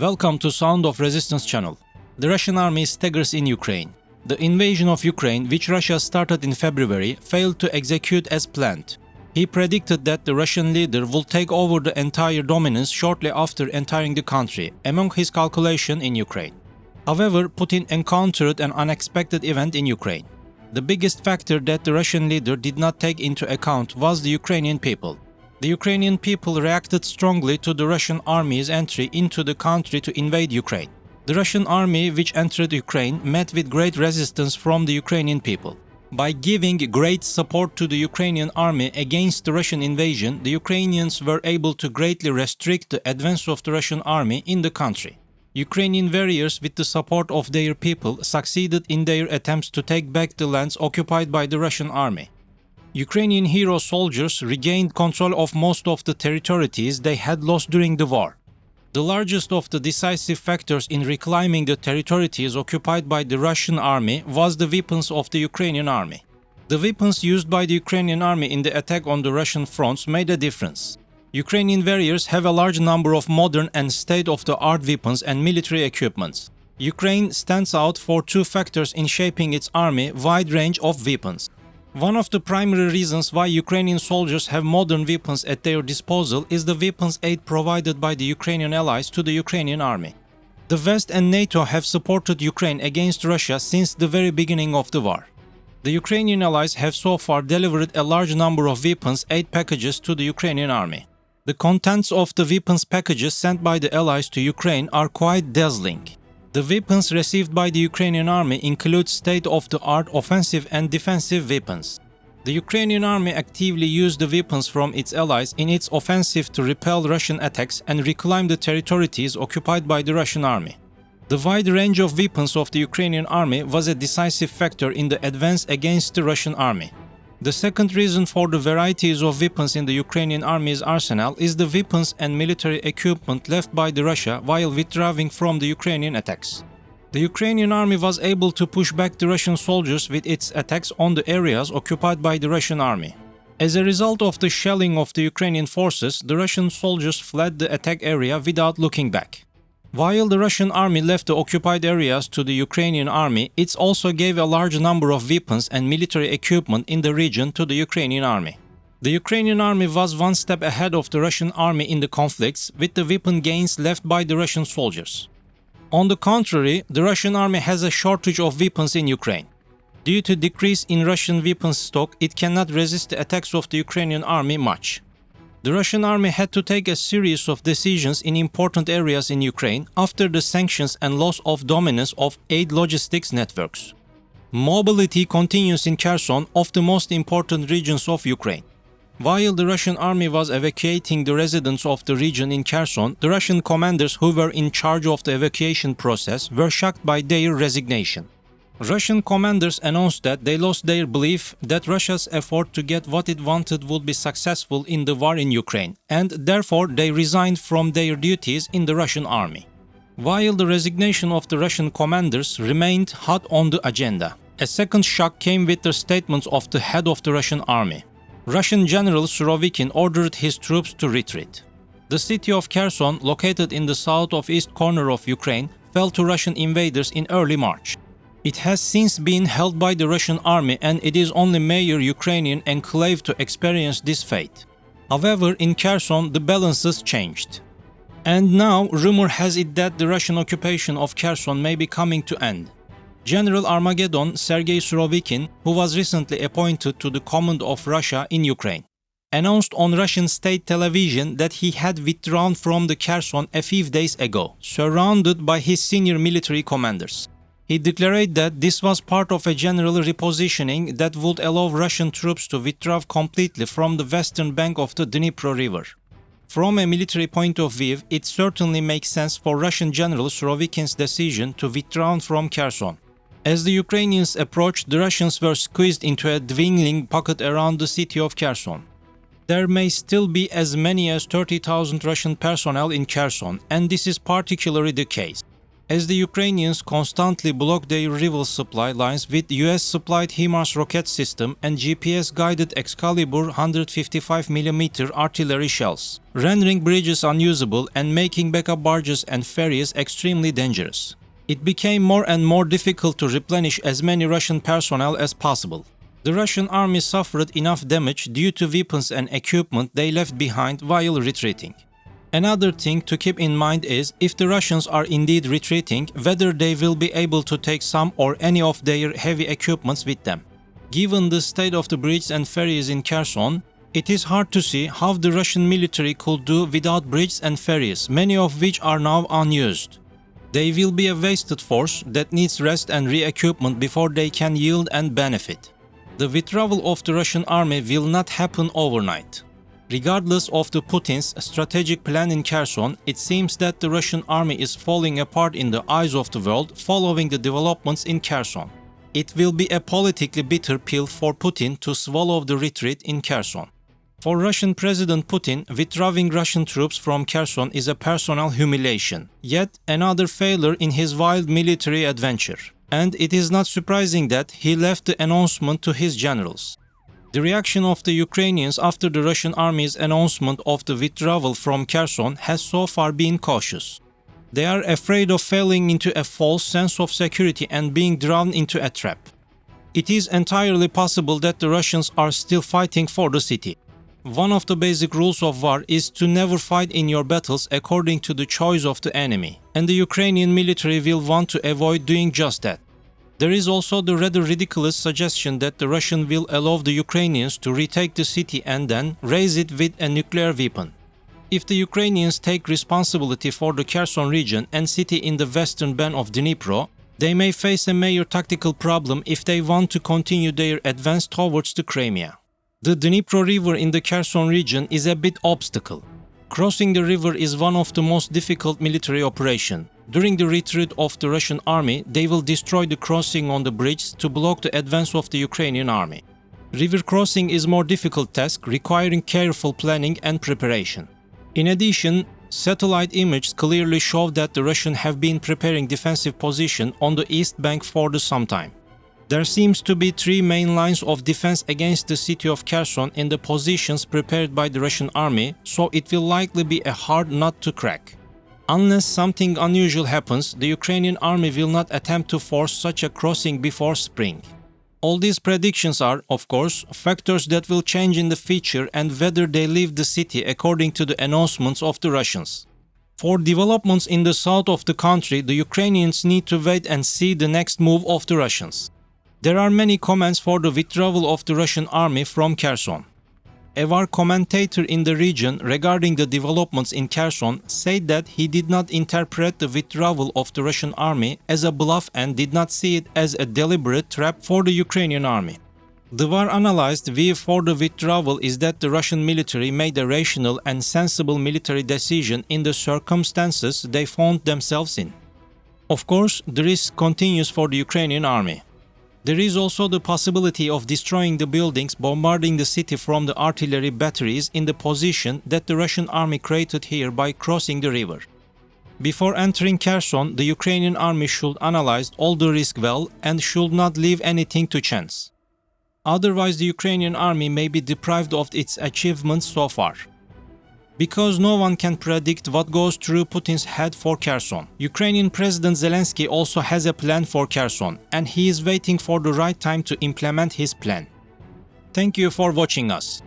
Welcome to Sound of Resistance channel. The Russian army staggers in Ukraine. The invasion of Ukraine, which Russia started in February, failed to execute as planned. He predicted that the Russian leader will take over the entire dominance shortly after entering the country, among his calculation in Ukraine. However, Putin encountered an unexpected event in Ukraine. The biggest factor that the Russian leader did not take into account was the Ukrainian people. The Ukrainian people reacted strongly to the Russian army's entry into the country to invade Ukraine. The Russian army which entered Ukraine met with great resistance from the Ukrainian people. By giving great support to the Ukrainian army against the Russian invasion, the Ukrainians were able to greatly restrict the advance of the Russian army in the country. Ukrainian warriors, with the support of their people, succeeded in their attempts to take back the lands occupied by the Russian army. Ukrainian hero soldiers regained control of most of the territories they had lost during the war. The largest of the decisive factors in reclaiming the territories occupied by the Russian army was the weapons of the Ukrainian army. The weapons used by the Ukrainian army in the attack on the Russian fronts made a difference. Ukrainian warriors have a large number of modern and state-of-the-art weapons and military equipments. Ukraine stands out for two factors in shaping its army wide range of weapons. One of the primary reasons why Ukrainian soldiers have modern weapons at their disposal is the weapons aid provided by the Ukrainian allies to the Ukrainian army. The West and NATO have supported Ukraine against Russia since the very beginning of the war. The Ukrainian allies have so far delivered a large number of weapons aid packages to the Ukrainian army. The contents of the weapons packages sent by the allies to Ukraine are quite dazzling. The weapons received by the Ukrainian army include state-of-the-art offensive and defensive weapons. The Ukrainian army actively used the weapons from its allies in its offensive to repel Russian attacks and reclaim the territories occupied by the Russian army. The wide range of weapons of the Ukrainian army was a decisive factor in the advance against the Russian army. The second reason for the varieties of weapons in the Ukrainian army's arsenal is the weapons and military equipment left by the Russia while withdrawing from the Ukrainian attacks. The Ukrainian army was able to push back the Russian soldiers with its attacks on the areas occupied by the Russian army. As a result of the shelling of the Ukrainian forces, the Russian soldiers fled the attack area without looking back. While the Russian army left the occupied areas to the Ukrainian army, it also gave a large number of weapons and military equipment in the region to the Ukrainian army. The Ukrainian army was one step ahead of the Russian army in the conflicts with the weapon gains left by the Russian soldiers. On the contrary, the Russian army has a shortage of weapons in Ukraine. Due to decrease in Russian weapons stock, it cannot resist the attacks of the Ukrainian army much. The Russian army had to take a series of decisions in important areas in Ukraine after the sanctions and loss of dominance of aid logistics networks. Mobility continues in Kherson, of the most important regions of Ukraine. While the Russian army was evacuating the residents of the region in Kherson, the Russian commanders who were in charge of the evacuation process were shocked by their resignation. Russian commanders announced that they lost their belief that Russia's effort to get what it wanted would be successful in the war in Ukraine, and therefore they resigned from their duties in the Russian army. While the resignation of the Russian commanders remained hot on the agenda, a second shock came with the statements of the head of the Russian army. Russian General Surovikin ordered his troops to retreat. The city of Kherson, located in the south of east corner of Ukraine, fell to Russian invaders in early March. It has since been held by the Russian army and it is only major Ukrainian enclave to experience this fate. However, in Kherson the balances changed. And now rumor has it that the Russian occupation of Kherson may be coming to end. General Armageddon Sergei Surovikin, who was recently appointed to the command of Russia in Ukraine, announced on Russian state television that he had withdrawn from the Kherson a few days ago, surrounded by his senior military commanders. He declared that this was part of a general repositioning that would allow Russian troops to withdraw completely from the western bank of the Dnipro River. From a military point of view, it certainly makes sense for Russian General Surovikin's decision to withdraw from Kherson. As the Ukrainians approached, the Russians were squeezed into a dwindling pocket around the city of Kherson. There may still be as many as 30,000 Russian personnel in Kherson, and this is particularly the case. As the Ukrainians constantly block their rival supply lines with US-supplied HIMARS rocket system and GPS-guided Excalibur 155mm artillery shells, rendering bridges unusable and making backup barges and ferries extremely dangerous. It became more and more difficult to replenish as many Russian personnel as possible. The Russian army suffered enough damage due to weapons and equipment they left behind while retreating. Another thing to keep in mind is, if the Russians are indeed retreating, whether they will be able to take some or any of their heavy equipments with them. Given the state of the bridges and ferries in Kherson, it is hard to see how the Russian military could do without bridges and ferries, many of which are now unused. They will be a wasted force that needs rest and re-equipment before they can yield and benefit. The withdrawal of the Russian army will not happen overnight. Regardless of the Putin's strategic plan in Kherson, it seems that the Russian army is falling apart in the eyes of the world following the developments in Kherson. It will be a politically bitter pill for Putin to swallow the retreat in Kherson. For Russian President Putin, withdrawing Russian troops from Kherson is a personal humiliation, yet another failure in his wild military adventure. And it is not surprising that he left the announcement to his generals. The reaction of the Ukrainians after the Russian army's announcement of the withdrawal from Kherson has so far been cautious. They are afraid of falling into a false sense of security and being drawn into a trap. It is entirely possible that the Russians are still fighting for the city. One of the basic rules of war is to never fight in your battles according to the choice of the enemy, and the Ukrainian military will want to avoid doing just that. There is also the rather ridiculous suggestion that the Russians will allow the Ukrainians to retake the city and then raise it with a nuclear weapon. If the Ukrainians take responsibility for the Kherson region and city in the western bend of Dnipro, they may face a major tactical problem if they want to continue their advance towards the Crimea. The Dnipro River in the Kherson region is a bit obstacle. Crossing the river is one of the most difficult military operations. During the retreat of the Russian army, they will destroy the crossing on the bridge to block the advance of the Ukrainian army. River crossing is a more difficult task, requiring careful planning and preparation. In addition, satellite images clearly show that the Russians have been preparing defensive position on the east bank for some time. There seems to be three main lines of defense against the city of Kherson in the positions prepared by the Russian army, so it will likely be a hard nut to crack. Unless something unusual happens, the Ukrainian army will not attempt to force such a crossing before spring. All these predictions are, of course, factors that will change in the future and whether they leave the city according to the announcements of the Russians. For developments in the south of the country, the Ukrainians need to wait and see the next move of the Russians. There are many comments for the withdrawal of the Russian army from Kherson. A war commentator in the region regarding the developments in Kherson said that he did not interpret the withdrawal of the Russian army as a bluff and did not see it as a deliberate trap for the Ukrainian army. The war analyst view for the withdrawal is that the Russian military made a rational and sensible military decision in the circumstances they found themselves in. Of course, the risk continues for the Ukrainian army. There is also the possibility of destroying the buildings, bombarding the city from the artillery batteries in the position that the Russian army created here by crossing the river. Before entering Kherson, the Ukrainian army should analyze all the risk well and should not leave anything to chance. Otherwise, the Ukrainian army may be deprived of its achievements so far. Because no one can predict what goes through Putin's head for Kherson, Ukrainian President Zelensky also has a plan for Kherson, and he is waiting for the right time to implement his plan. Thank you for watching us.